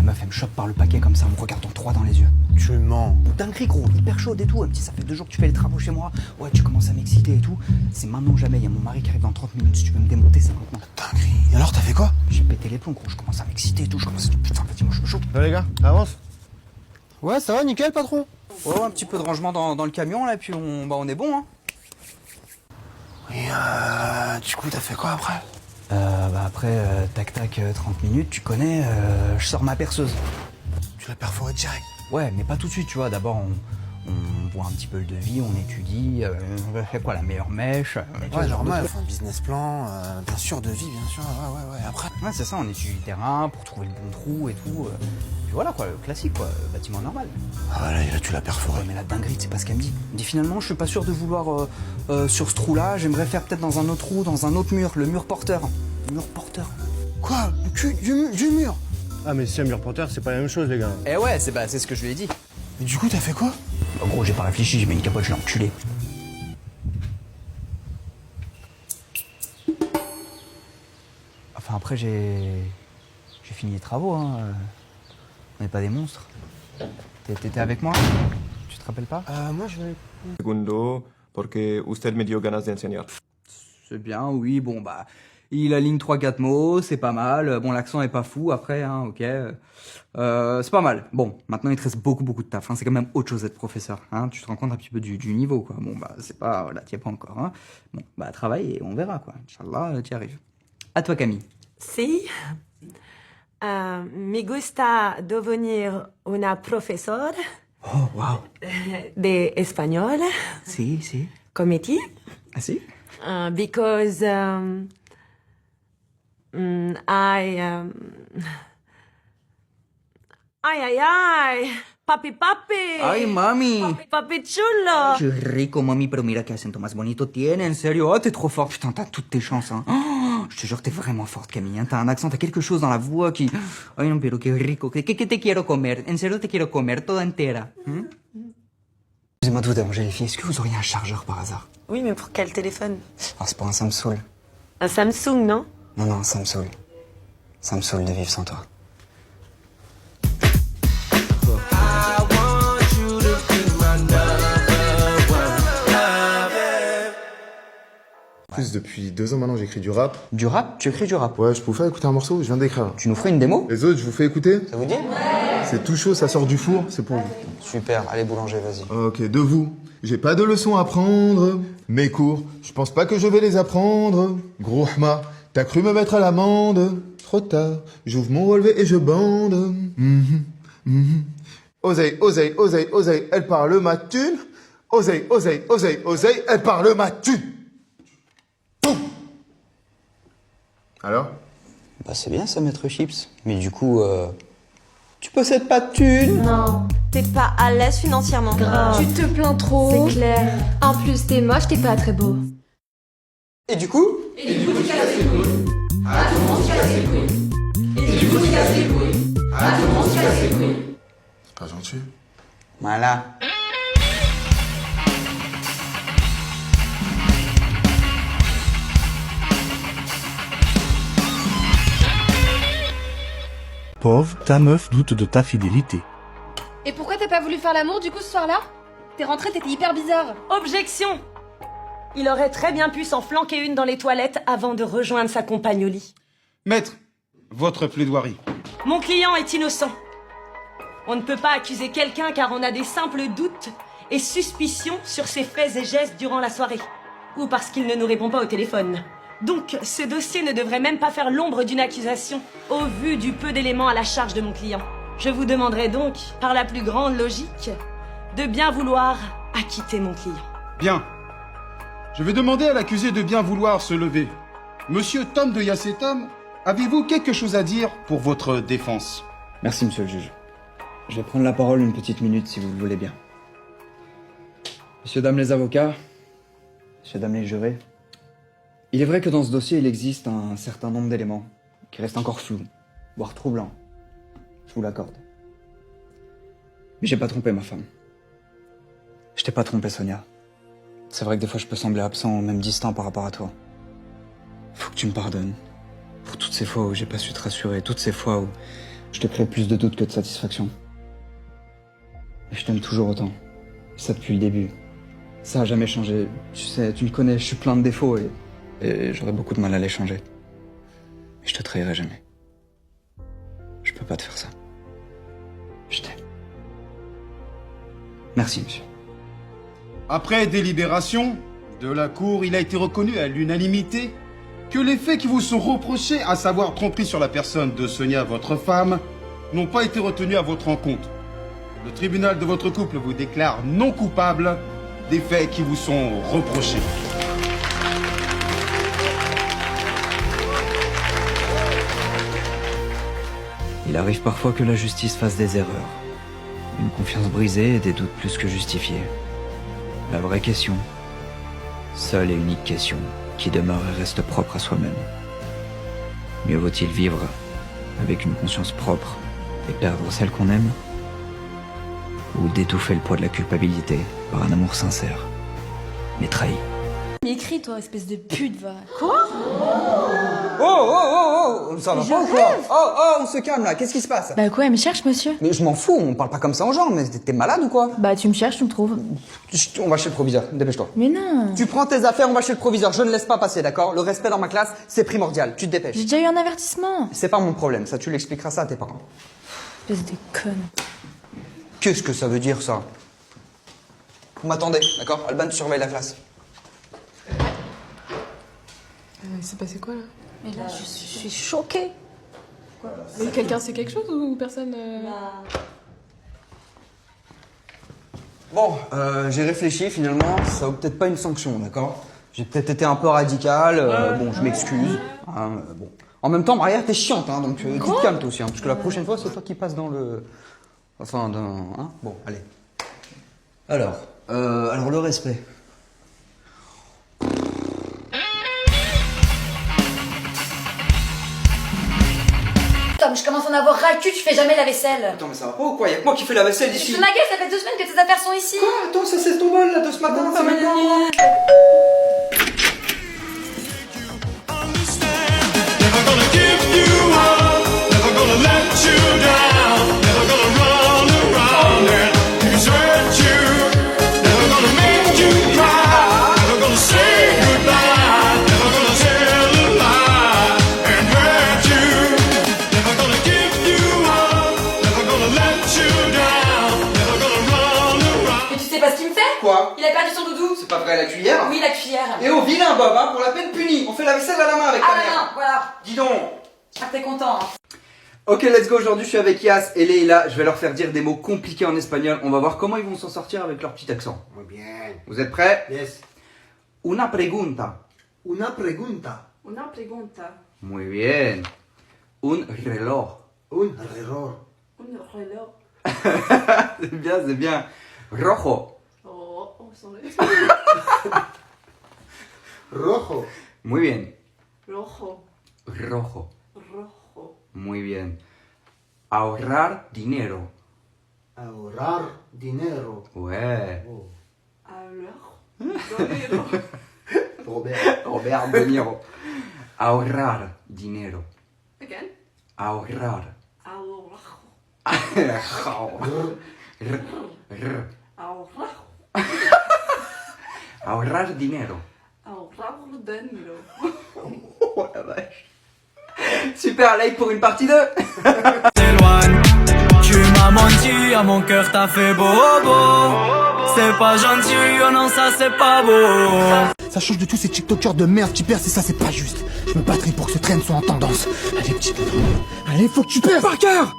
meuf, elle me chope par le paquet comme ça, en me regardant droit dans les yeux. Tu mens. Dinguerie, gros, hyper chaude et tout. Elle me dit, ça fait 2 jours que tu fais les travaux chez moi. Ouais, tu commences à m'exciter et tout. C'est maintenant ou jamais. Il y a mon mari qui arrive dans 30 minutes. Si tu veux me démonter, c'est maintenant. Dinguerie. Et alors, t'as fait quoi? J'ai pété les plombs, gros. Je commence à m'exciter et tout. Je commence à dire, putain, vas-y, moi, je me chauffe. Ça va, les gars, ça avance? Ouais, ça va, nickel, patron. Ouais, un petit peu de rangement dans le camion, là, et puis on est bon, hein. Et du coup, t'as fait quoi après? Après, tac, 30 minutes, tu connais, je sors ma perceuse. Tu l'as perforé direct. Ouais, mais pas tout de suite, tu vois. D'abord, on voit un petit peu le devis, on étudie, on va faire quoi, la meilleure mèche. Ouais, normal, faut un business plan, bien sûr, de vie, bien sûr, ouais. Après. Ouais, c'est ça, on étudie le terrain pour trouver le bon trou et tout. Puis voilà, quoi, le classique, quoi, bâtiment normal. Ah ouais, là, tu l'as perforé. Ouais, mais la dinguerie, c'est pas ce qu'elle me dit. Elle me dit finalement, je suis pas sûr de vouloir sur ce trou-là, j'aimerais faire peut-être dans un autre trou, dans un autre mur, le mur porteur. Le mur porteur. Quoi? Le cul du mur? Ah, mais si un mur porteur, c'est pas la même chose, les gars. Eh ouais, c'est ce que je lui ai dit. Mais du coup, t'as fait quoi? En gros, j'ai pas réfléchi, j'ai mis une capote, je l'ai enculé. Enfin, après, j'ai fini les travaux, hein. On n'est pas des monstres. T'étais avec moi? Tu te rappelles pas? Moi, je vais... Segundo, porque usted me dio ganas de enseñar. C'est bien, oui, bon, bah... Il aligne 3-4 mots, c'est pas mal. Bon, l'accent est pas fou, après, hein, ok. C'est pas mal. Bon, maintenant, il te reste beaucoup de taf, hein. C'est quand même autre chose d'être professeur, hein. Tu te rends compte un petit peu du niveau, quoi. Bon, bah, c'est pas... Voilà, t'y es pas encore, hein. Bon, bah, travaille et on verra, quoi. Inch'Allah, t'y arrives. À toi, Camille. Sí. Me gusta devenir una profesor Oh, wow. de español, Si. comme ti, Ah, si? because ay, papi, Ay, mami. papi chulo. Qué rico, mami, pero mira qué acento más bonito tiene, en serio. Oh, t'es trop fort. Putain, t'as toutes tes chances, hein. Oh, je te jure, t'es vraiment forte, Camille, hein. T'as un accent, t'as quelque chose dans la voix qui... Ay, non, pero qué rico. ¿Qué te quiero comer? En serio, te quiero comer toda entera. Excusez-moi de vous déranger, les filles. Est-ce que vous auriez un chargeur par hasard? Oui, mais pour quel téléphone? Ah, c'est pour un Samsung. Un Samsung, non? Non, un Samsung. Ça me saoule de vivre sans toi. En plus, depuis 2 ans maintenant, j'écris du rap. Du rap? Tu écris du rap? Ouais, je peux vous faire écouter un morceau, je viens d'écrire. Tu nous ferais une démo? Les autres, je vous fais écouter. Ça vous dit? C'est tout chaud, ça sort du four, c'est pour vous. Super, allez boulanger, vas-y. Ok, de vous. J'ai pas de leçons à prendre. Mes cours, je pense pas que je vais les apprendre. Gros hma, t'as cru me mettre à l'amende. Trop tard, j'ouvre mon relevé et je bande. Oseille, elle parle ma thune. Oseille, elle parle ma thune. Boum. Alors? Bah c'est bien ça, maître Chips. Mais du coup, tu possèdes pas de thunes? Non, t'es pas à l'aise financièrement. Tu te plains trop. C'est clair. En plus, t'es moche, t'es pas très beau. Et du coup? C'est pas gentil. Voilà. Pauvre, ta meuf doute de ta fidélité. Et pourquoi t'as pas voulu faire l'amour du coup ce soir-là? T'es rentrée, t'étais hyper bizarre. Objection! Il aurait très bien pu s'en flanquer une dans les toilettes avant de rejoindre sa compagne au lit. Maître, votre plaidoirie. Mon client est innocent. On ne peut pas accuser quelqu'un car on a des simples doutes et suspicions sur ses faits et gestes durant la soirée. Ou parce qu'il ne nous répond pas au téléphone. Donc, ce dossier ne devrait même pas faire l'ombre d'une accusation, au vu du peu d'éléments à la charge de mon client. Je vous demanderai donc, par la plus grande logique, de bien vouloir acquitter mon client. Bien. Je vais demander à l'accusé de bien vouloir se lever. Monsieur Tom de Yassetom, avez-vous quelque chose à dire pour votre défense? Merci, monsieur le juge. Je vais prendre la parole une petite minute, si vous le voulez bien. Messieurs, dames les avocats, messieurs, dames les jurés, il est vrai que dans ce dossier, il existe un certain nombre d'éléments qui restent encore flous, voire troublants. Je vous l'accorde. Mais j'ai pas trompé ma femme. Je t'ai pas trompé, Sonia. C'est vrai que des fois, je peux sembler absent ou même distant par rapport à toi. Faut que tu me pardonnes. Pour toutes ces fois où j'ai pas su te rassurer, toutes ces fois où Je te crée plus de doutes que de satisfaction. Et je t'aime toujours autant. Et ça depuis le début. Ça a jamais changé. Tu sais, tu me connais, je suis plein de défauts et j'aurais beaucoup de mal à les changer. Mais je te trahirai jamais. Je peux pas te faire ça. Je t'aime. Merci, monsieur. Après délibération de la Cour, il a été reconnu à l'unanimité que les faits qui vous sont reprochés, à savoir tromperie sur la personne de Sonia, votre femme, n'ont pas été retenus à votre encontre. Le tribunal de votre couple vous déclare non coupable des faits qui vous sont reprochés. Il arrive parfois que la justice fasse des erreurs. Une confiance brisée et des doutes plus que justifiés. La vraie question, seule et unique question, qui demeure et reste propre à soi-même. Mieux vaut-il vivre avec une conscience propre et perdre celle qu'on aime, ou d'étouffer le poids de la culpabilité par un amour sincère, mais trahi. Mais écris, toi, espèce de pute, va. Oh, ça va pas ou quoi? Oh, on se calme là, qu'est-ce qui se passe? Bah quoi, elle me cherche, monsieur? Mais je m'en fous, on parle pas comme ça aux gens, mais t'es malade ou quoi? Bah tu me cherches, tu me trouves. On va chez le proviseur, dépêche-toi. Mais non. Tu prends tes affaires, on va chez le proviseur, je ne laisse pas passer, d'accord? Le respect dans ma classe, c'est primordial, tu te dépêches. J'ai déjà eu un avertissement. C'est pas mon problème, ça tu l'expliqueras ça à tes parents. Espèce de conne. Qu'est-ce que ça veut dire ça? Vous m'attendez, d'accord? Alban, tu surveilles la classe. Il s'est passé quoi là? Mais là, je suis choquée. Mais quelqu'un sait quelque chose ou personne Bon, j'ai réfléchi finalement, ça vaut peut-être pas une sanction, d'accord? J'ai peut-être été un peu radical, bon, je m'excuse. Hein, bon. En même temps, Maria, t'es chiante, hein, donc tu te calmes toi aussi, hein, parce que la prochaine fois, c'est toi qui passes dans le... Enfin, dans... Hein? Bon, allez. Alors le respect. Tom, je commence à en avoir ras le cul, tu fais jamais la vaisselle. Attends, mais ça va pas ou quoi? Y'a que moi qui fais la vaisselle Tu ici. te ma gueule, ça fait 2 semaines que tes affaires sont ici. Quoi? Attends, ça c'est ton bol là de ce matin, ça maintenant moi. Mais tu sais pas ce qu'il me fait? Quoi? Il a perdu son doudou. C'est pas vrai, la cuillère? Oui, la cuillère. Et au vilain Bob, hein, pour la peine punie. On fait la vaisselle à la main avec ta Ah mère. non, voilà. Dis donc. Ah, t'es content. Hein. Ok, let's go. Aujourd'hui, je suis avec Yas et Leila. Je vais leur faire dire des mots compliqués en espagnol. On va voir comment ils vont s'en sortir avec leur petit accent. Muy bien. Vous êtes prêts? Yes. Una pregunta. Una pregunta. Una pregunta. Muy bien. Un reloj. Un reloj. Un reloj. C'est bien, c'est bien. Rojo. Oh, on s'en Rojo. Muy bien. Rojo. Rojo. Rojo. Muy bien. Ahorrar dinero. Ahorrar dinero. Ouais. Oh. Alors. Dinero. Robert. Robert De Niro. Ahorrar dinero. Again. Ahorrar. Alors. Ahorrar dinero. Alors. Dinero. Oh la vache. Super, like pour une partie 2. T'éloignes, tu m'as menti, à mon cœur t'as fait bobo. C'est pas gentil, oh non ça c'est pas beau. Ça change de tous ces tiktokers de merde qui percent et ça c'est pas juste. Je me battrai pour que ce train soit en tendance. Allez petite... Allez, faut que tu perds par cœur.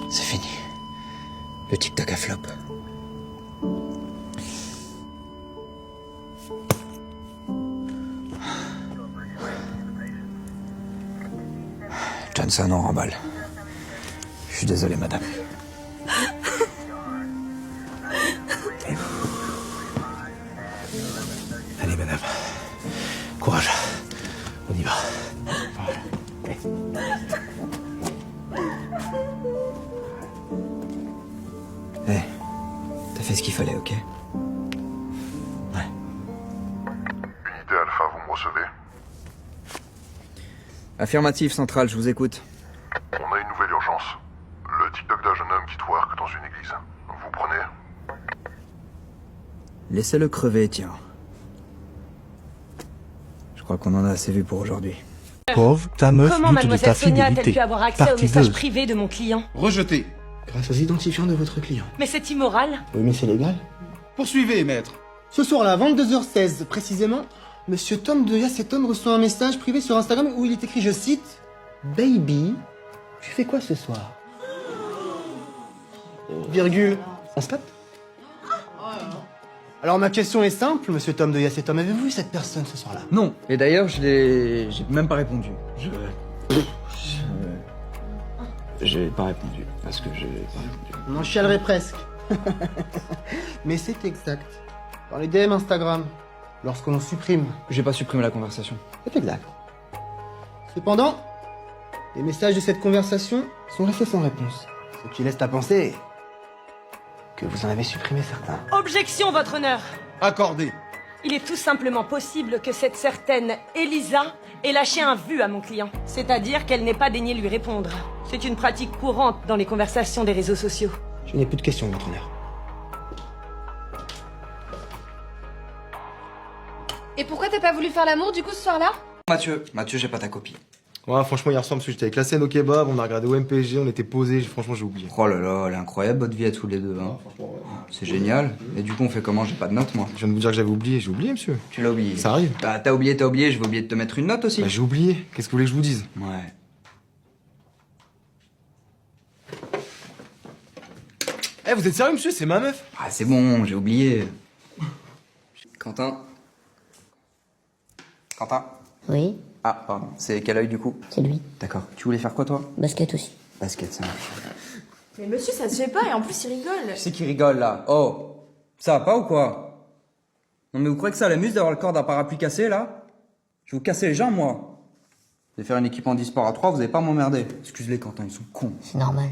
C'est fini. Le TikTok a flop. Johnson en remballe. Je suis désolé, madame. Allez madame. Courage. On y va. Hé, t'as fait ce qu'il fallait, ok? Unité Alpha, vous me recevez? Affirmatif, Central, je vous écoute. On a une nouvelle urgence. Le TikTok d'un jeune homme qui twerk dans une église. Vous prenez? Laissez-le crever, tiens. Je crois qu'on en a assez vu pour aujourd'hui. Pauvre, ta meuf Comment doute de mademoiselle ta Sonia a-t-elle fidélité. pu avoir accès aux Partie messages 2. privés de mon client? Rejeté. Grâce aux identifiants de votre client. Mais c'est immoral. Oui, mais c'est légal. Poursuivez, maître. Ce soir-là, 22h16 précisément, Monsieur Tom de Yassetom reçoit un message privé sur Instagram où il est écrit, je cite, Baby, tu fais quoi ce soir? Virgule, on se tape? Alors ma question est simple, Monsieur Tom de Yassetom, avez-vous vu cette personne ce soir-là? Non. Et d'ailleurs, j'ai même pas répondu. J'ai pas répondu. Parce que j'ai pas répondu. On en chialerait presque. Mais c'est exact. Dans les DM Instagram, lorsque l'on supprime, J'ai pas supprimé la conversation. c'est exact. Cependant, les messages de cette conversation sont restés sans réponse. Ce qui laisse à penser que vous en avez supprimé certains. Objection, votre honneur. Accordé. Il est tout simplement possible que cette certaine Elisa ait lâché un vu à mon client. C'est-à-dire qu'elle n'ait pas daigné lui répondre. C'est une pratique courante dans les conversations des réseaux sociaux. Je n'ai plus de questions, votre honneur. Et pourquoi t'as pas voulu faire l'amour du coup ce soir-là? Mathieu, j'ai pas ta copie. Ouais, franchement, hier soir, parce que j'étais avec la scène au kebab, on a regardé au MPG, on était posés, franchement, j'ai oublié. Oh là là, elle est incroyable votre vie à tous les deux. Hein. C'est génial. Et du coup, on fait comment? J'ai pas de notes, moi. Je viens de vous dire que j'avais oublié, j'ai oublié, monsieur. Tu l'as oublié. Ça arrive. Bah, t'as oublié, je vais oublier de te mettre une note aussi. Bah, j'ai oublié, qu'est-ce que vous voulez que je vous dise? Ouais. Eh, vous êtes sérieux, monsieur? C'est ma meuf? Ah, c'est bon, j'ai oublié. Quentin? Oui, Ah, pardon. C'est quel œil du coup? c'est lui. D'accord. Tu voulais faire quoi toi? Basket aussi. Basket, ça marche. Mais monsieur, ça se fait pas et en plus il rigole. Qui c'est qui rigole là? Oh! Ça va pas ou quoi? Non mais vous croyez que ça l'amuse d'avoir le corps d'un parapluie cassé là? Je vais vous casser les jambes moi. Je vais faire une équipe en e-sport à 3, vous allez pas m'emmerder. Excuse-les Quentin, ils sont cons. C'est normal.